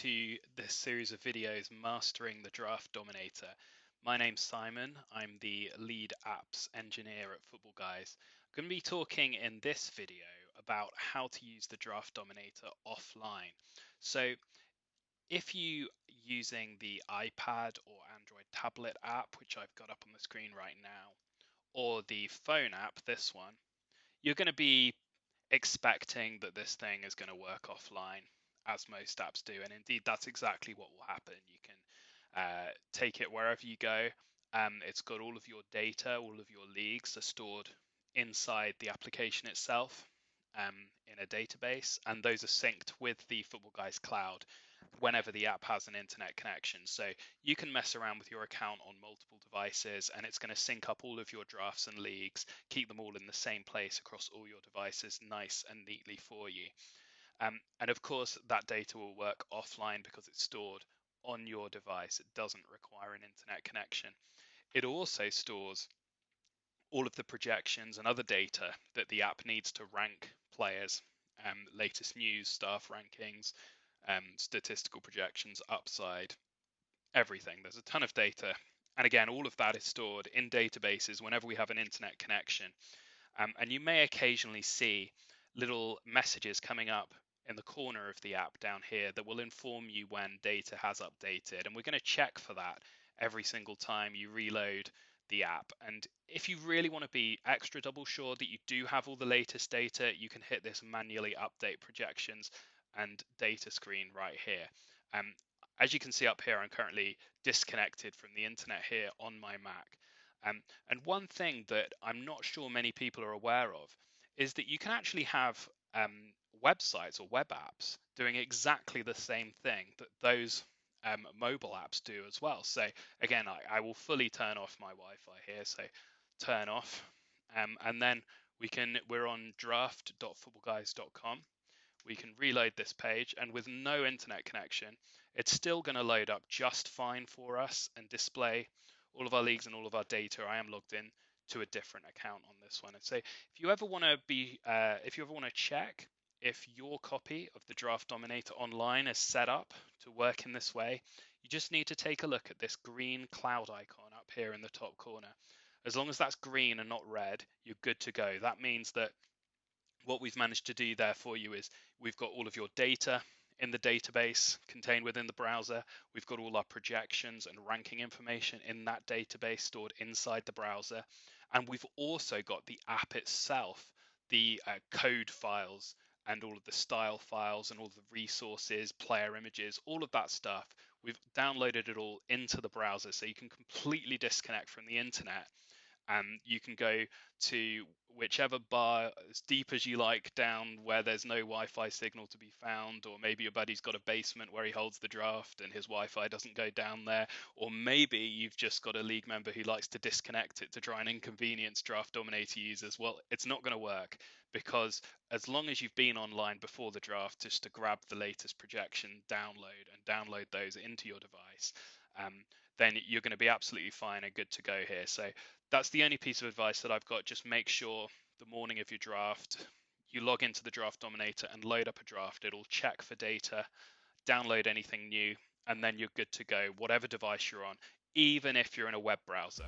to this series of videos, Mastering the Draft Dominator. My name's Simon. I'm the lead apps engineer at Footballguys. I'm going to be talking in this video about how to use the Draft Dominator offline. So if you using the iPad or Android tablet app, which I've got up on the screen right now, or the phone app, this one, you're going to be expecting that this thing is going to work offline, as most apps do, and indeed that's exactly what will happen. You can take it wherever you go. It's got all of your data, all of your leagues are stored inside the application itself in a database, and those are synced with the Footballguys cloud whenever the app has an internet connection. So you can mess around with your account on multiple devices, and it's going to sync up all of your drafts and leagues, keep them all in the same place across all your devices nice and neatly for you. And of course, that data will work offline because it's stored on your device. It doesn't require an internet connection. It also stores all of the projections and other data that the app needs to rank players, latest news, staff rankings, statistical projections, upside, everything. There's a ton of data. And again, all of that is stored in databases whenever we have an internet connection. And you may occasionally see little messages coming up in the corner of the app down here that will inform you when data has updated. And we're going to check for that every single time you reload the app. And if you really want to be extra double sure that you do have all the latest data, you can hit this manually update projections and data screen right here. As you can see up here, I'm currently disconnected from the internet here on my Mac. And one thing that I'm not sure many people are aware of is that you can actually have websites or web apps doing exactly the same thing that those mobile apps do as well. So again, I will fully turn off my Wi-Fi here. So turn off, and then we're on draft.footballguys.com. We can reload this page, and with no internet connection, it's still going to load up just fine for us and display all of our leagues and all of our data. I am logged in to a different account on this one. And so if you ever want to check if your copy of the Draft Dominator online is set up to work in this way, you just need to take a look at this green cloud icon up here in the top corner. As long as that's green and not red, you're good to go. That means that what we've managed to do there for you is we've got all of your data in the database contained within the browser. We've got all our projections and ranking information in that database stored inside the browser. And we've also got the app itself, the code files and all of the style files and all of the resources, player images, all of that stuff. We've downloaded it all into the browser so you can completely disconnect from the internet. You can go to whichever bar as deep as you like down where there's no Wi-Fi signal to be found, or maybe your buddy's got a basement where he holds the draft and his Wi-Fi doesn't go down there, or maybe you've just got a league member who likes to disconnect it to try and inconvenience Draft Dominator users. Well, it's not going to work, because as long as you've been online before the draft just to grab the latest projection, download those into your device, then you're going to be absolutely fine and good to go here. So that's the only piece of advice that I've got. Just make sure the morning of your draft, you log into the Draft Dominator and load up a draft. It'll check for data, download anything new, and then you're good to go, whatever device you're on, even if you're in a web browser.